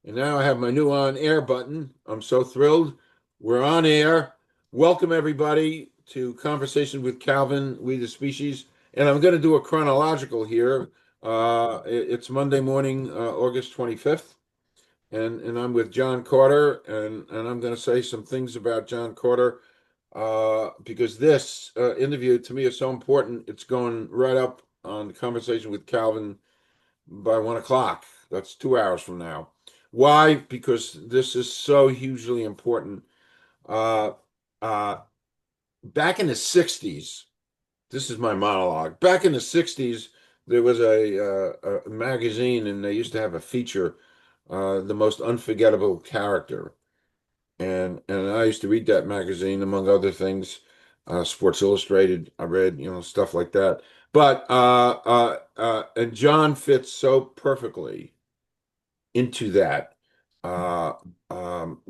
And now I have my new on air button. I'm so thrilled. We're on air. Welcome, everybody, to Conversation with Calvin, We the Species. And I'm going to do a chronological here. It's Monday morning, August 25th. And I'm with John Carter. And I'm going to say some things about John Carter because this interview to me is so important. It's going right up on Conversation with Calvin by 1 o'clock. That's 2 hours from now. Why? Because this is so hugely important. Uh, uh, Back in the 60s, this is my monologue. Back in the 60s, there was a magazine, and they used to have a feature, The Most Unforgettable Character. And I used to read that magazine, among other things, Sports Illustrated. I read, stuff like that. But and John fits so perfectly into that uh,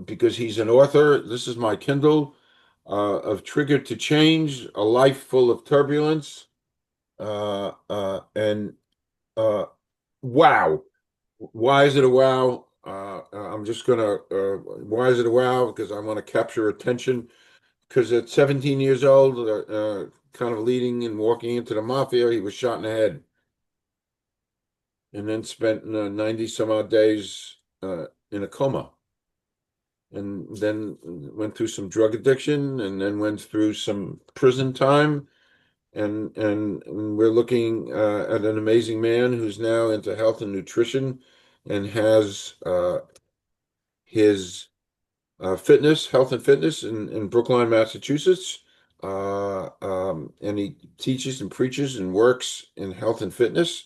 because he's an author. This is my Kindle of Triggered to Change, A Life Full of Turbulence. And wow. Why is it a wow? I'm just gonna. Why is it a wow? Because I want to capture attention. Because at 17 years old, kind of leading and walking into the Mafia, he was shot in the head, and then spent 90 some odd days in a coma, and then went through some drug addiction, and then went through some prison time. And we're looking at an amazing man who's now into health and nutrition and has his health and fitness in Brookline, Massachusetts. And he teaches and preaches and works in health and fitness.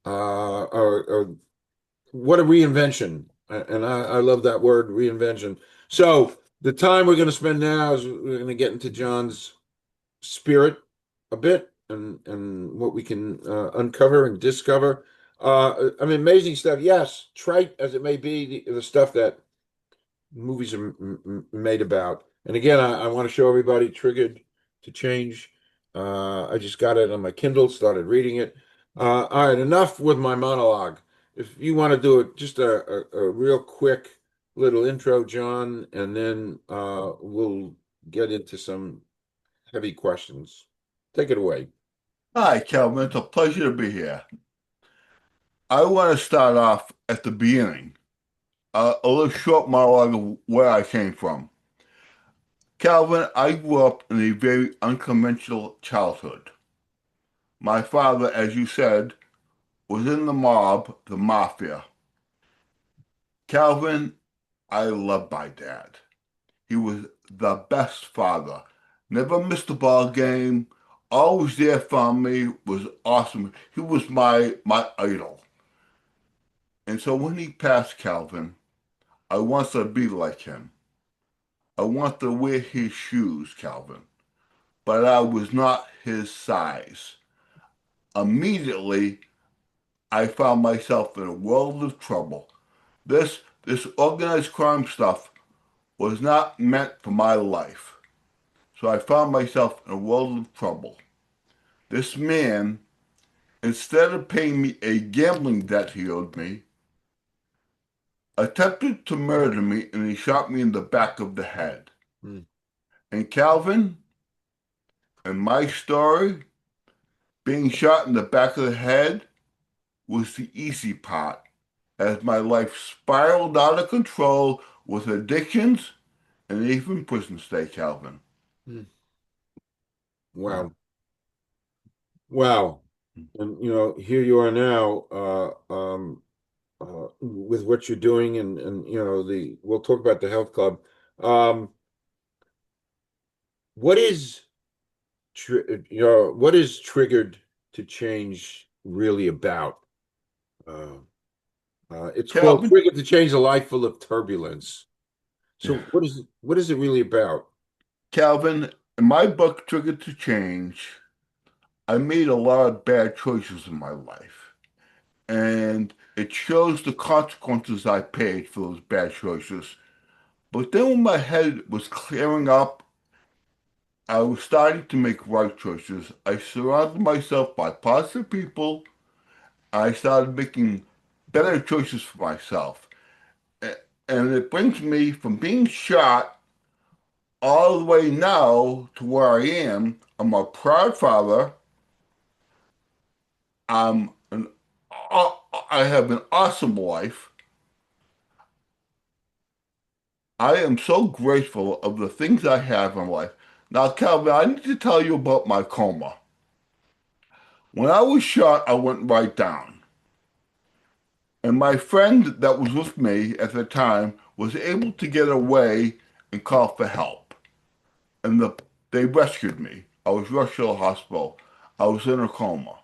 What a reinvention. And I love that word, reinvention. So the time we're going to spend now is we're going to get into John's spirit a bit and what we can uncover and discover. I mean, amazing stuff. Yes, trite as it may be, the stuff that movies are made about. And again, I want to show everybody Triggered to Change. I just got it on my Kindle, started reading it. All right, enough with my monologue. If you want to do it, just a real quick little intro, John, and then we'll get into some heavy questions. Take it away. Hi, Kelvin. It's a pleasure to be here. I want to start off at the beginning, a little short monologue of where I came from. Calvin, I grew up in a very unconventional childhood. My father, as you said, was in the mob, the Mafia. Calvin, I love my dad. He was the best father. Never missed a ball game. Always there for me. Was awesome. He was my idol. And so when he passed, Calvin, I want to be like him. I want to wear his shoes, Calvin. But I was not his size. Immediately, I found myself in a world of trouble. This organized crime stuff was not meant for my life. So I found myself in a world of trouble. This man, instead of paying me a gambling debt he owed me, attempted to murder me and he shot me in the back of the head. Hmm. And Calvin, in my story, being shot in the back of the head was the easy part, as my life spiraled out of control with addictions and even prison stay, Calvin. Hmm. Wow. Wow. And here you are now, with what you're doing, and the we'll talk about the health club. Um, what is what is Triggered to Change really about? Uh, it's called Calvin, Triggered to Change, A Life Full of Turbulence. So what is it really about? Calvin, in my book, Triggered to Change, I made a lot of bad choices in my life. And it shows the consequences I paid for those bad choices. But then when my head was clearing up, I was starting to make right choices. I surrounded myself by positive people. I started making better choices for myself. and it brings me from being shot all the way now to where I am. I'm a proud father. I'm an, I have an awesome life. I am so grateful of the things I have in life. Now, Calvin, I need to tell you about my coma. When I was shot, I went right down. And my friend that was with me at the time was able to get away and call for help. And they rescued me. I was rushed to the hospital. I was in a coma.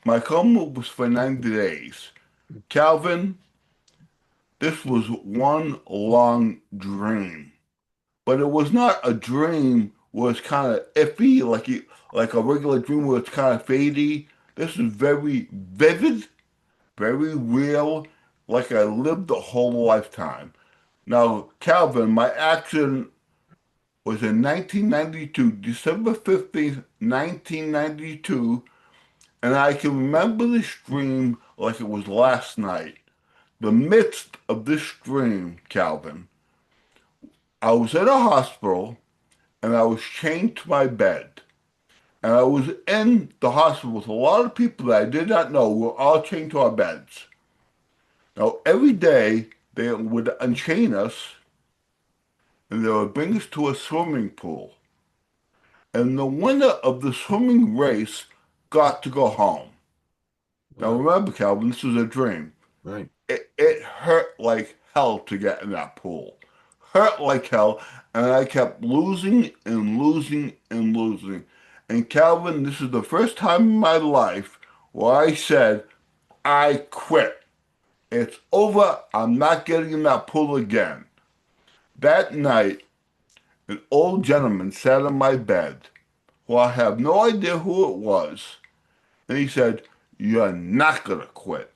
My coma was for 90 days. Calvin, this was one long dream. But it was not a dream where it's kind of iffy, like a regular dream where it's kind of fadey. This is very vivid, very real, like I lived the whole lifetime. Now, Calvin, my accident was in 1992, December 15th, 1992, and I can remember this dream like it was last night. The midst of this dream, Calvin, I was in a hospital and I was chained to my bed. And I was in the hospital with a lot of people that I did not know. We were all chained to our beds. Now, every day they would unchain us and they would bring us to a swimming pool. And the winner of the swimming race got to go home. Now, Wow. remember, Calvin, this was a dream. Right. It hurt like hell to get in that pool. Hurt like hell. And I kept losing and losing and losing. And Calvin, this is the first time in my life where I said, I quit. It's over. I'm not getting in that pool again. That night, an old gentleman sat on my bed, who I have no idea who it was, and he said, You're not going to quit.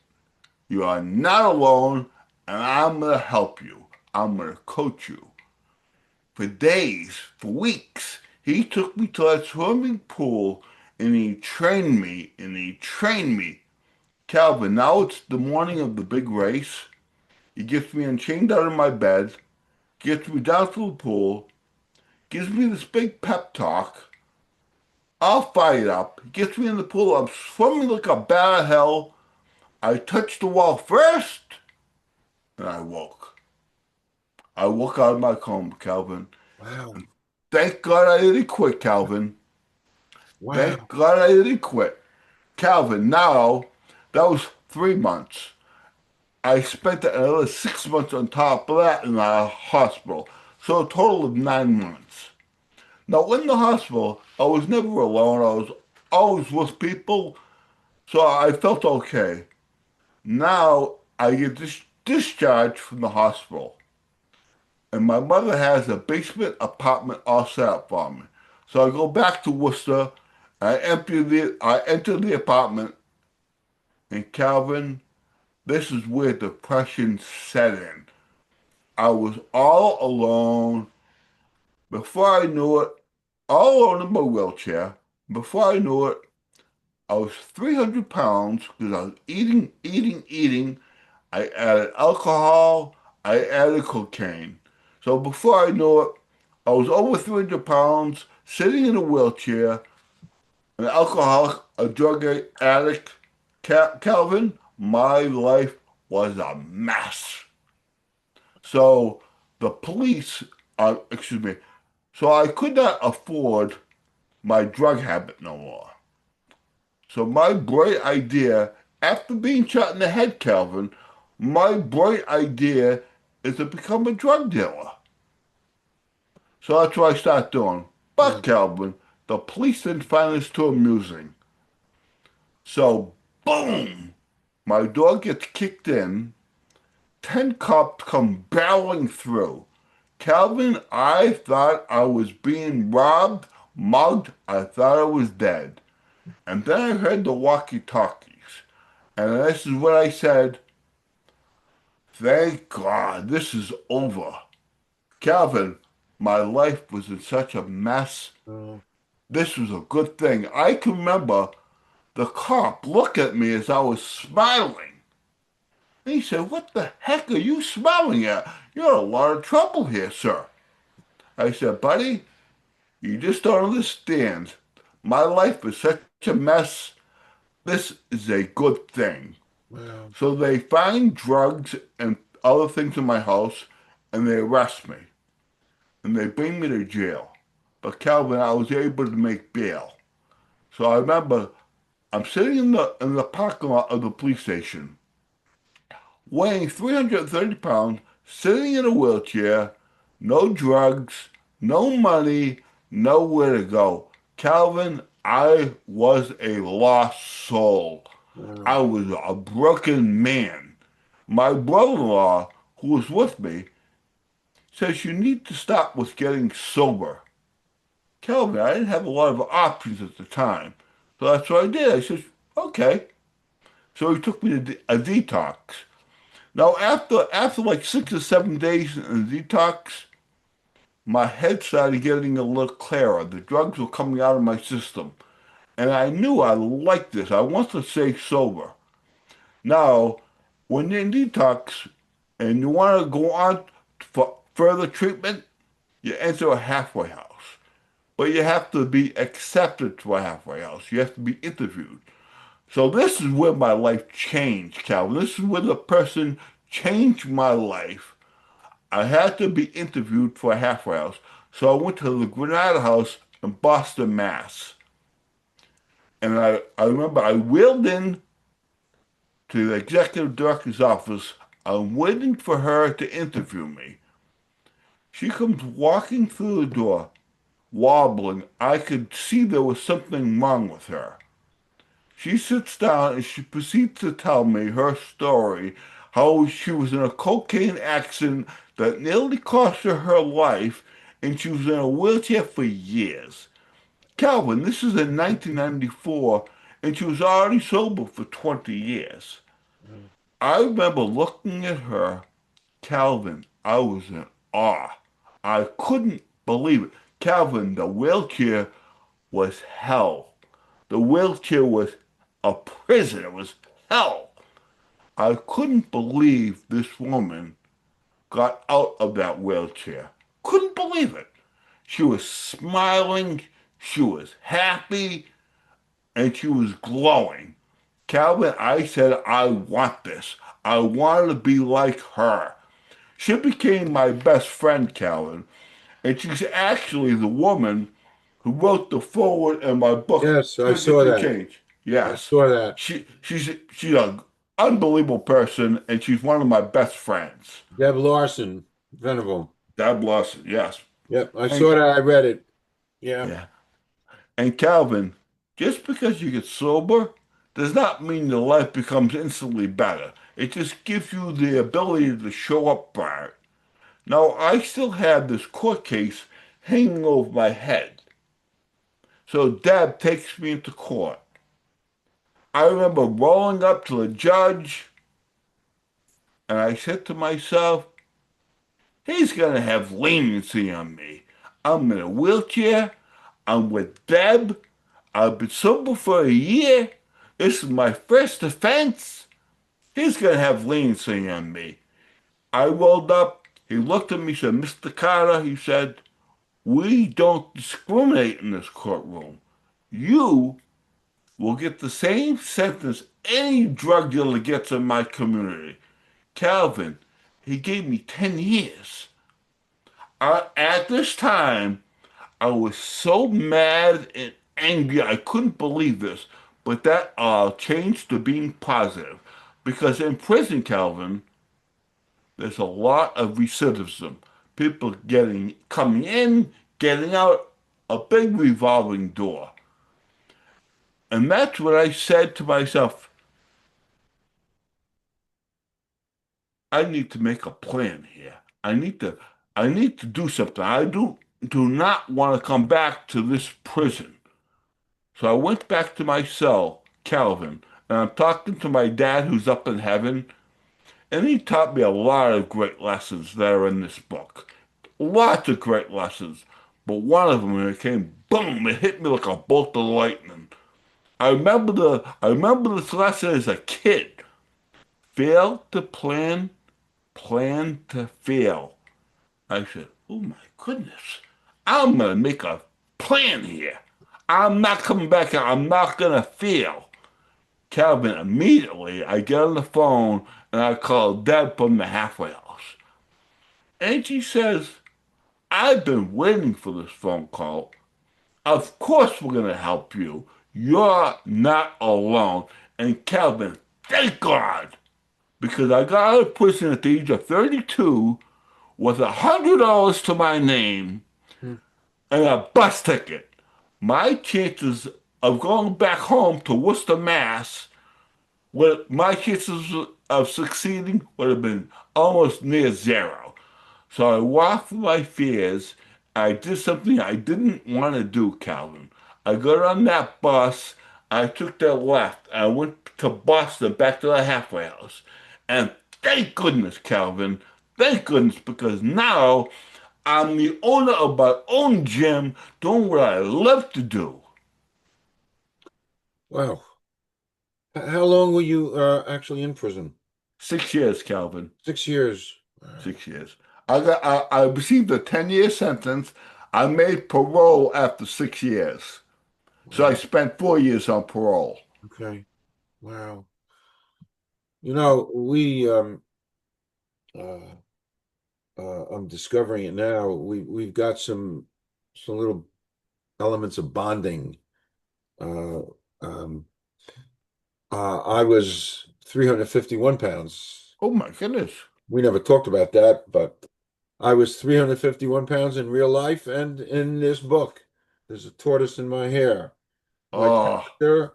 You are not alone, and I'm going to help you. I'm going to coach you. For days, for weeks, he took me to that swimming pool, and he trained me, and he trained me. Calvin, now it's the morning of the big race. He gets me unchained out of my bed, gets me down to the pool, gives me this big pep talk. I'll fired up. He gets me in the pool. I'm swimming like a bat out of hell. I touched the wall first, and I woke. I woke out of my coma, Calvin. Wow. Thank God I didn't quit, Calvin. Thank Wow. God I didn't quit. Calvin, now, that was 3 months. I spent another 6 months on top of that in the hospital. So a total of 9 months. Now, in the hospital, I was never alone. I was always with people, so I felt okay. Now, I get discharged from the hospital, and my mother has a basement apartment all set up for me. So I go back to Worcester, I enter the apartment, and Calvin, this is where depression set in. I was all alone. Before I knew it, all alone in my wheelchair. Before I knew it, I was 300 pounds because I was eating, eating, eating. I added alcohol. I added cocaine. So before I knew it, I was over 300 pounds, sitting in a wheelchair, an alcoholic, a drug addict. Calvin, my life was a mess. So the police, excuse me, so I could not afford my drug habit no more. So my bright idea, after being shot in the head, Calvin, my bright idea is to become a drug dealer. So that's what I start doing. But Right. Calvin, the police didn't find this too amusing. So boom, my door gets kicked in. 10 cops come barreling through. Calvin, I thought I was being robbed, mugged. I thought I was dead. And then I heard the walkie-talkies. And this is what I said. Thank God this is over. Calvin, my life was in such a mess. Oh, This was a good thing. I can remember the cop look at me as I was smiling. And he said, "What the heck are you smiling at? You're in a lot of trouble here, sir." I said, "Buddy, you just don't understand. My life is such a mess. This is a good thing." Wow. So they find drugs and other things in my house and they arrest me and they bring me to jail. But Calvin, I was able to make bail. So I remember I'm sitting in the parking lot of the police station, weighing 330 pounds, sitting in a wheelchair, no drugs, no money, nowhere to go. Calvin, I was a lost soul. I Wow. was a broken man. My brother-in-law, who was with me, says you need to stop with getting sober. Calvin, I didn't have a lot of options at the time. So that's what I did. I said, okay. So he took me to a detox. Now, after like 6 or 7 days in the detox, my head started getting a little clearer. The drugs were coming out of my system. And I knew I liked this. I wanted to stay sober. Now, when you're in detox and you want to go on for further treatment, you enter a halfway house. But you have to be accepted to a halfway house. You have to be interviewed. So this is where my life changed, Calvin. This is where the person changed my life. I had to be interviewed for a halfway house. So I went to the Granada House in Boston, Mass. And I remember I wheeled in to the executive director's office. I'm waiting for her to interview me. She comes walking through the door, wobbling. I could see there was something wrong with her. She sits down and she proceeds to tell me her story, how she was in a cocaine accident that nearly cost her her life, and she was in a wheelchair for years. Calvin, this is in 1994, and she was already sober for 20 years. Wow. I remember looking at her, Calvin, I was in awe. I couldn't believe it. Calvin, the wheelchair was hell. The wheelchair was a prison. It was hell. I couldn't believe this woman got out of that wheelchair. Couldn't believe it. She was smiling, she was happy, and she was glowing. Calvin, I said, I want this. I want to be like her. She became my best friend, Calvin, and she's actually the woman who wrote the foreword in my book, Yes, I Thinking saw to that. Change. I Yes. saw that. She's an unbelievable person, and she's one of my best friends. Deb Larson, Venable. God bless her. Yes. Yep, I saw And that. I read it. Yeah. yeah. And Calvin, just because you get sober does not mean your life becomes instantly better. It just gives you the ability to show up for it. Now, I still have this court case hanging over my head. So Deb takes me into court. I remember rolling up to the judge and I said to myself, he's going to have leniency on me. I'm in a wheelchair. I'm with Deb. I've been sober for a year. This is my first offense. He's going to have leniency on me. I rolled up. He looked at me, said, "Mr. Carter," he said, "we don't discriminate in this courtroom. You will get the same sentence any drug dealer gets in my community." Calvin, he gave me 10 years. At this time, I was so mad and angry, I couldn't believe this. But that changed to being positive. Because in prison, Calvin, there's a lot of recidivism. People coming in, getting out, a big revolving door. And that's what I said to myself. I need to make a plan here. I need to do something. I do not want to come back to this prison. So I went back to my cell, Calvin, and I'm talking to my dad who's up in heaven, and he taught me a lot of great lessons that are in this book. Lots of great lessons. But one of them, when it came, boom, it hit me like a bolt of lightning. I remember this lesson as a kid. Fail to plan, plan to fail. I said, oh my goodness, I'm going to make a plan here. I'm not coming back here. I'm not going to fail. Calvin, immediately I get on the phone and I call Deb from the halfway house. And she says, I've been waiting for this phone call. Of course we're going to help you. You're not alone. And Calvin, thank God, because I got out of prison at the age of 32 with $100 to my name Hmm. and a bus ticket. My chances of going back home to Worcester, Mass, my chances of succeeding would have been almost near zero. So I walked through my fears. I did something I didn't want to do, Calvin. I got on that bus. I took that left. I went to Boston, back to the halfway house. And thank goodness, Calvin. Thank goodness, because now I'm the owner of my own gym, doing what I love to do. Wow. How long were you actually in prison? 6 years, Calvin. 6 years. Wow. 6 years. I received a 10-year sentence. I made parole after 6 years. So I Wow. spent 4 years on parole. Okay. Wow. We uh I'm discovering it now. We've got some little elements of bonding. Uh um I was 351 pounds. Oh my goodness. We never talked about that, but I was 351 pounds in real life and in this book. There's a tortoise in my hair. My Oh, character,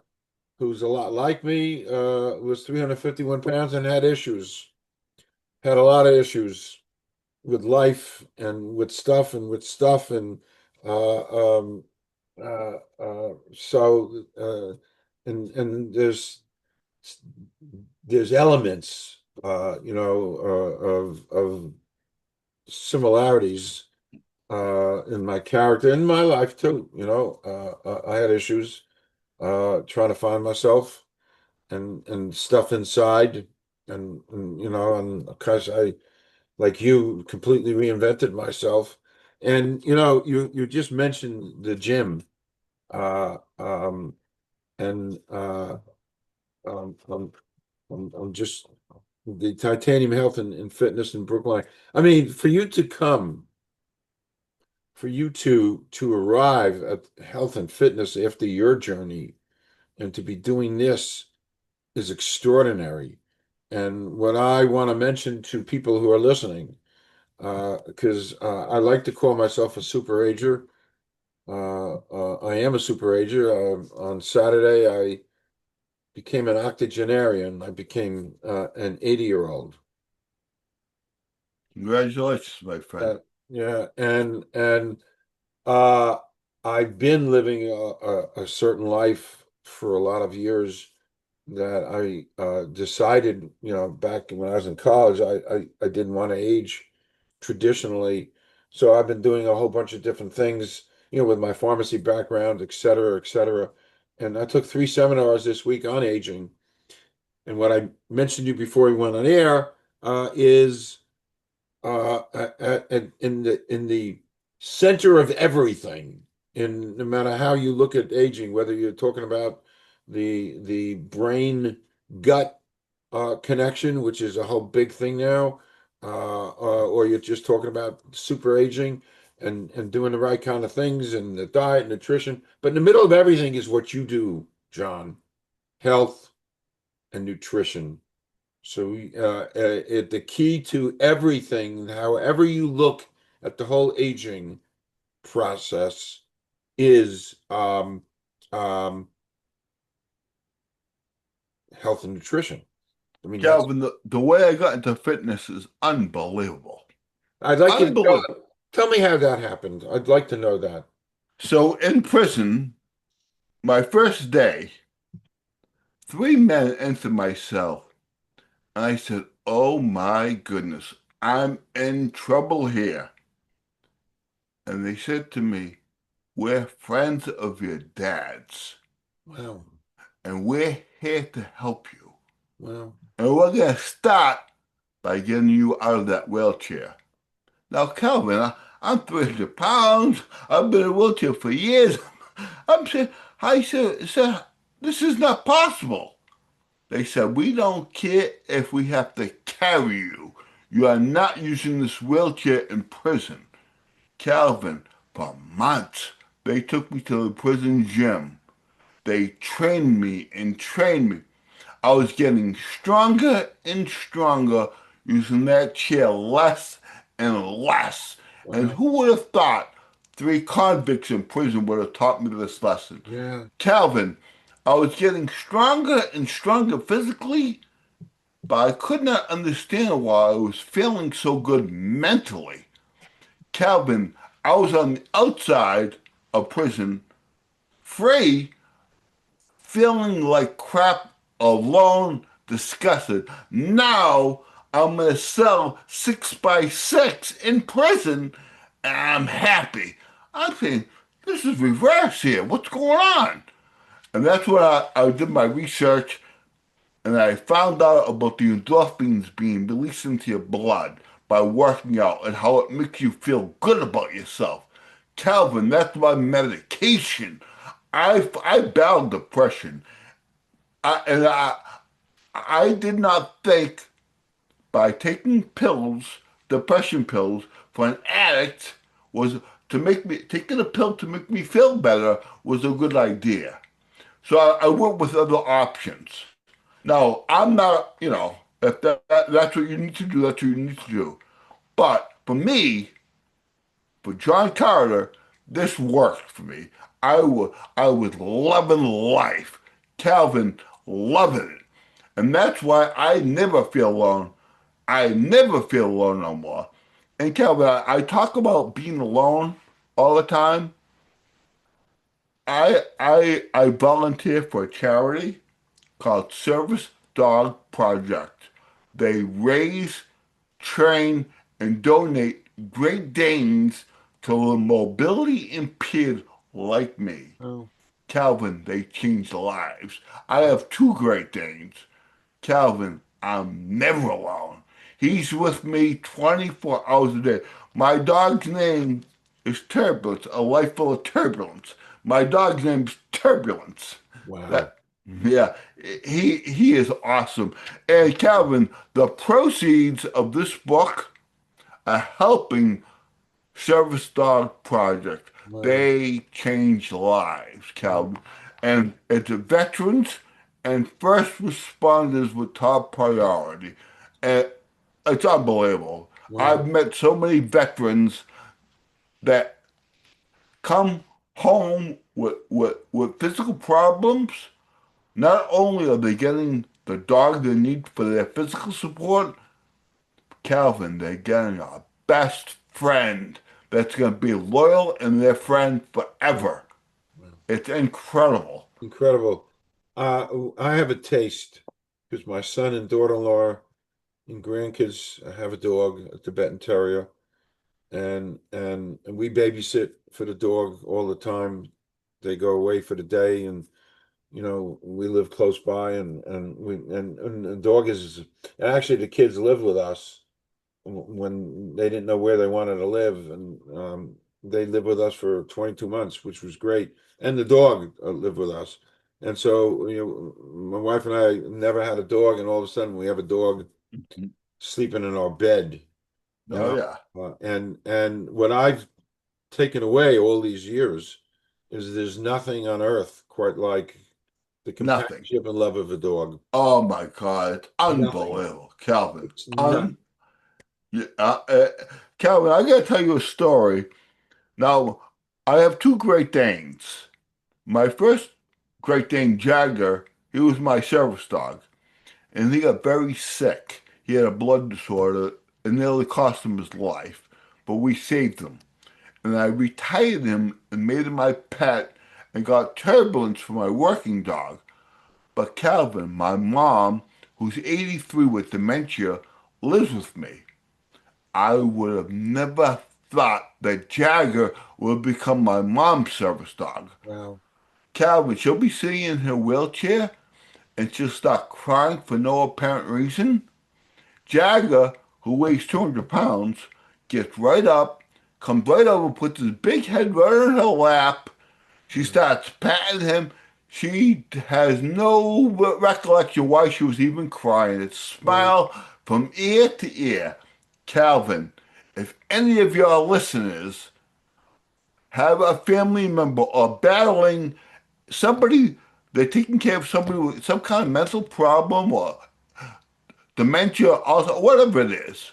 who's a lot like me, was 351 pounds and had issues. Had a lot of issues with life and with stuff and uh, um, so and there's elements of similarities in my character in my life too. I had issues trying to find myself and stuff inside and because I like you completely reinvented myself. And you just mentioned the gym. Uh, um, and I'm, I'm just the Titanium Health and Fitness in Brookline. I mean, for you to arrive at health and fitness after your journey and to be doing this is extraordinary. And what I want to mention to people who are listening, because I like to call myself a super ager. I am a super ager. On Saturday, I became an octogenarian. I became an 80-year-old. congratulations, my friend. Yeah, and uh, I've been living a certain life for a lot of years that I decided, back when I was in college, I didn't want to age traditionally. So I've been doing a whole bunch of different things, with my pharmacy background, et cetera, et cetera. And I took 3 seminars this week on aging. And what I mentioned to you before we went on air is in the center of everything, in no matter how you look at aging, whether you're talking about the brain gut connection, which is a whole big thing now, or you're just talking about super aging and doing the right kind of things and the diet, nutrition. But in the middle of everything is what you do, John, health and nutrition. So the key to everything, however you look at the whole aging process, is um, health and nutrition. I mean, that's. Calvin, the way I got into fitness is unbelievable. I'd like you to Unbelievable. tell me how that happened. I'd like to know that. So in prison, my first day, three men entered my cell. And I said, oh my goodness, I'm in trouble here. And they said to me, we're friends of your dad's, Wow, and we're here to help you. wow, and we're going to start by getting you out of that wheelchair. Now, Calvin, I'm 300 pounds. I've been in a wheelchair for years. I'm saying, I said, this is not possible. They said, we don't care if we have to carry you. You are not using this wheelchair in prison. Calvin, for months, they took me to the prison gym. They trained me and trained me. I was getting stronger and stronger using that chair less and less. And Wow. who would have thought three convicts in prison would have taught me this lesson? Yeah. Calvin, I was getting stronger and stronger physically, but I could not understand why I was feeling so good mentally. Calvin, I was on the outside of prison, free, feeling like crap, alone, disgusted. Now I'm in a cell 6 by 6 in prison, and I'm happy. I'm saying, this is reverse here. What's going on? And that's when I did my research and I found out about the endorphins being released into your blood by working out and how it makes you feel good about yourself. Calvin, that's my medication. I battled depression. And I did not think by taking pills, depression pills, for an addict was to make me taking a pill to make me feel better was a good idea. So I went with other options. Now I'm not, if that's what you need to do, that's what you need to do. But for me, for John Carter, this worked for me. I was loving life. Calvin loving it. And that's why I never feel alone. I never feel alone no more. And Calvin, I talk about being alone all the time. I volunteer for a charity called Service Dog Project. They raise, train, and donate Great Danes to the mobility impaired like me. Oh, Calvin, they change lives. I have two Great Danes. Calvin, I'm never alone. He's with me 24 hours a day. My dog's name is Turbulence, a life full of turbulence. My dog's name's Turbulence. wow. That, yeah, he is awesome. And Calvin, the proceeds of this book are helping Service Dog Project. Wow. They change lives, Wow. Calvin. And it's veterans and first responders with top priority. And it's unbelievable. Wow. I've met so many veterans that come home with physical problems. Not only are they getting the dog they need for their physical support, Calvin, they're getting a best friend that's going to be loyal and their friend forever. Wow. It's incredible. Incredible. I have a taste because my son and daughter-in-law and grandkids have a dog, a Tibetan Terrier, and we babysit for the dog all the time. They go away for the day, and we live close by, and the dog is and actually the kids live with us when they didn't know where they wanted to live, and they lived with us for 22 months, which was great. And the dog lived with us. And so, my wife and I never had a dog, and all of a sudden we have a dog sleeping in our bed. Oh Uh, yeah, and what I've taken away all these years is there's nothing on earth quite like the nothing. companionship and love of a dog. Oh my God, it's Nothing. unbelievable, Calvin. It's not. Yeah, Calvin, I gotta tell you a story. Now, I have two Great Danes. My first Great Dane, Jagger, he was my service dog, and he got very sick. He had a blood disorder, and nearly cost him his life, but we saved him. And I retired him and made him my pet and got Turbulence for my working dog. But Calvin, my mom, who's 83 with dementia, lives with me. I would have never thought that Jagger would become my mom's service dog. Wow. Calvin, she'll be sitting in her wheelchair, and she'll start crying for no apparent reason. Jagger, who weighs 200 pounds, gets right up, comes right over, puts his big head right on her lap. She Mm. starts patting him. She has no recollection why she was even crying. It's Wow. smile from ear to ear. Calvin, if any of your listeners have a family member or battling somebody, they're taking care of somebody with some kind of mental problem or dementia, also whatever it is,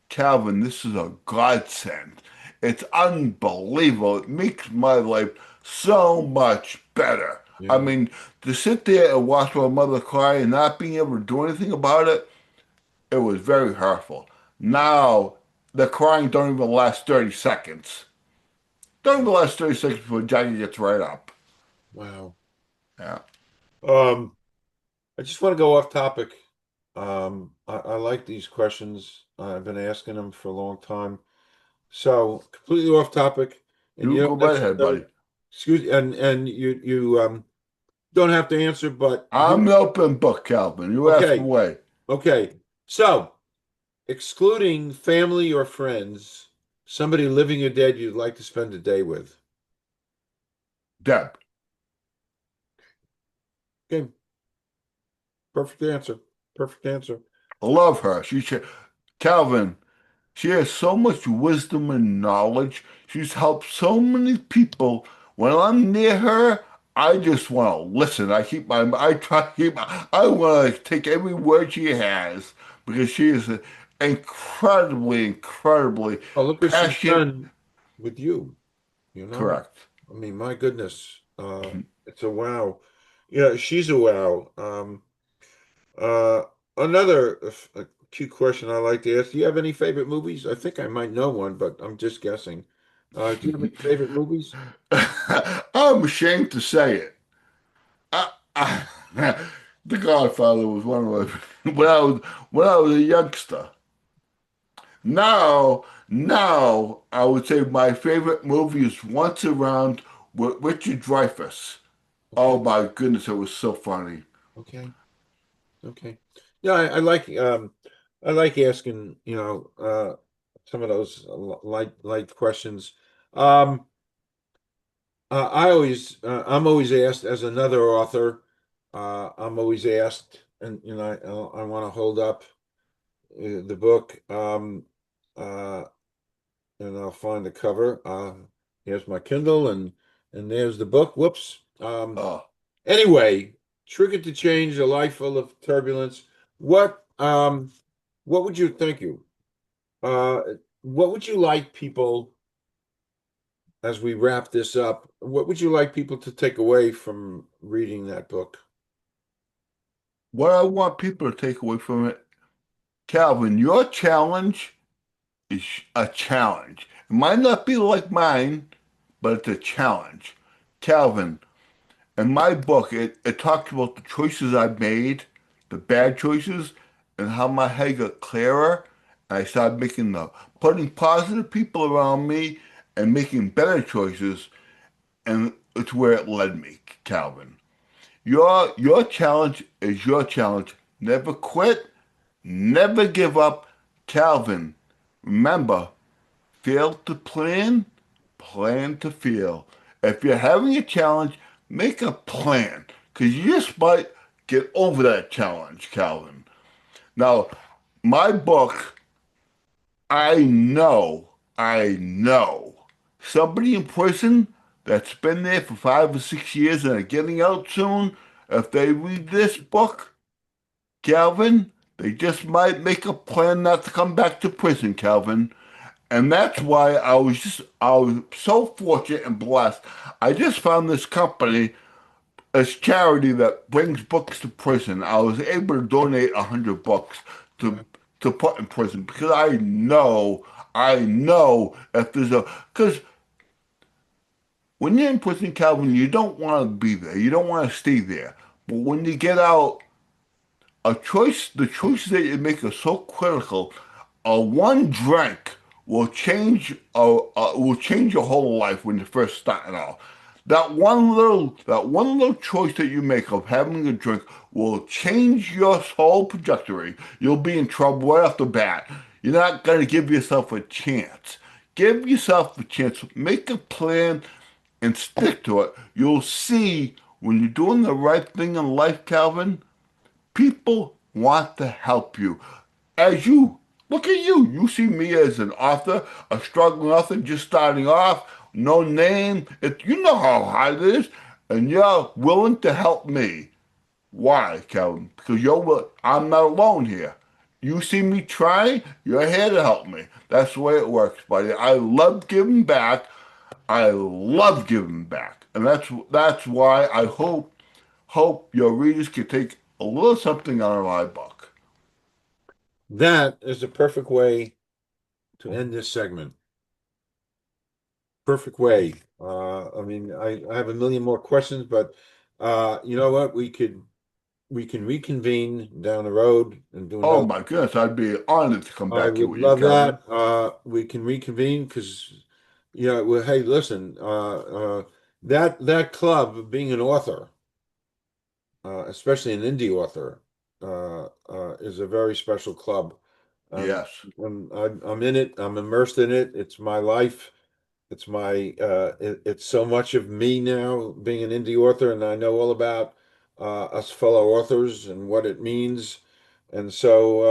Calvin, this is a godsend. It's unbelievable. It makes my life so much better. I Yeah. mean, to sit there and watch my mother cry and not being able to do anything about it, it was very hurtful. Now, the crying don't even last 30 seconds. Don't even last 30 seconds before Jackie gets right up. Wow. Yeah. Um, I just want to go off topic. I like these questions. I've been asking them for a long time. So completely off topic, and You you go don't right ahead, necessarily buddy. excuse and you don't have to answer, but I'm an open book, Calvin. You ask okay, away. okay. So excluding family or friends, somebody living or dead you'd like to spend a day with. Deb, Okay, perfect answer. Perfect answer. I love her. Calvin, she has so much wisdom and knowledge. She's helped so many people. When I'm near her, I just want to listen. I try to keep, I want to take every word she has because she is incredibly, incredibly Oh, look what she's passionate. done with you, you know? Correct. I mean, my goodness. It's a wow. Yeah, she's a wow. Uh, another cute question I like to ask. Do you have any favorite movies? I think I might know one, but I'm just guessing. Do you have any favorite movies? I'm ashamed to say it. I, I, The Godfather was one of my when I was a youngster. Now, I would say my favorite movie is Once Around with Richard Dreyfuss. Oh Okay, my goodness, it was so funny. okay, okay. Yeah, I like asking, some of those light questions. Um, I'm always asked as another author, I'm always asked, and I want to hold up the book, uh, and I'll find the cover. Here's my Kindle, and there's the book. Whoops. Oh, Anyway, Triggered to Change: A Life Full of Turbulence. What what would you thank you? Uh, what would you like people as we wrap this up? What would you like people to take away from reading that book? what I want people to take away from it, Calvin, your challenge is a challenge. It might not be like mine, but it's a challenge. Calvin, in my book, it talks about the choices I've made, the bad choices, and how my head got clearer. And I started putting positive people around me and making better choices. And it's where it led me, Calvin. Your challenge is your challenge. Never quit, never give up. Calvin, remember, fail to plan, plan to feel. If you're having a challenge, make a plan because you just might get over that challenge, Calvin. Now, my book, I know somebody in prison that's been there for 5 or 6 years and are getting out soon. If they read this book, Calvin, they just might make a plan not to come back to prison, Calvin. And that's why I was so fortunate and blessed. I just found this company, this charity that brings books to prison. I was able to donate 100 books to Wow. to put in prison because I know if there's a because when you're in prison, Calvin, you don't want to be there. You don't want to stay there. But when you get out, the choices that you make are so critical. One drink will change your whole life when you're first starting out. that one little choice that you make of having a drink will change your whole trajectory. You'll be in trouble right off the bat. You're not gonna give yourself a chance. Give yourself a chance. Make a plan and stick to it. You'll see when you're doing the right thing in life, Calvin, people want to help you. As you look at you, you see me as an author, a struggling author just starting off, no name. You know how hard it is, and you're willing to help me. Why, Calvin? Because I'm not alone here. You see me trying, you're here to help me. That's the way it works, buddy. I love giving back. I love giving back, and that's why I hope your readers can take a little something out of my book. That is the perfect way to end this segment. Perfect way. I mean, I have a million more questions, but you know what? We can reconvene down the road and do Oh another. my goodness, I'd be honored to come I back here would with you, love Calvin. that. We can reconvene because, well, hey, listen, that club, being an author, especially an indie author, is a very special club. Um, Yes, I'm in it. I'm immersed in it. It's my life. It's so much of me now being an indie author, and I know all about us fellow authors and what it means. And so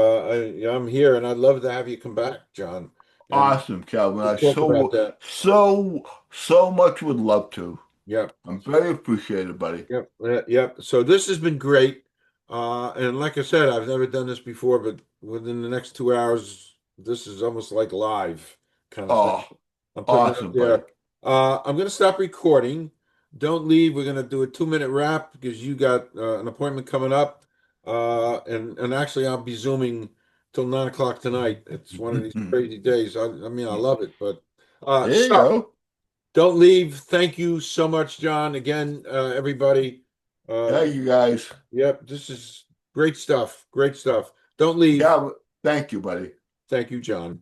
I'm here, and I'd love to have you come back, John, and awesome, Calvin. we'll I talk about that. so much would love to. Yep, I'm very appreciative, buddy. yep, yep. So this has been great. And like I said, I've never done this before, but within the next 2 hours, this is almost like live kind of thing. Oh, I'm putting it up awesome, buddy. there. I'm going to stop recording. Don't leave. We're going to do a 2 minute wrap because you got an appointment coming up. And actually, I'll be zooming till 9 o'clock tonight. It's one of these crazy days. I mean, I love it, but There you stop. go. Don't leave. Thank you so much, John. Again, everybody. Yeah, Uh, you guys. yep, this is great stuff. Great stuff. Don't leave. Yeah, thank you, buddy. Thank you, John.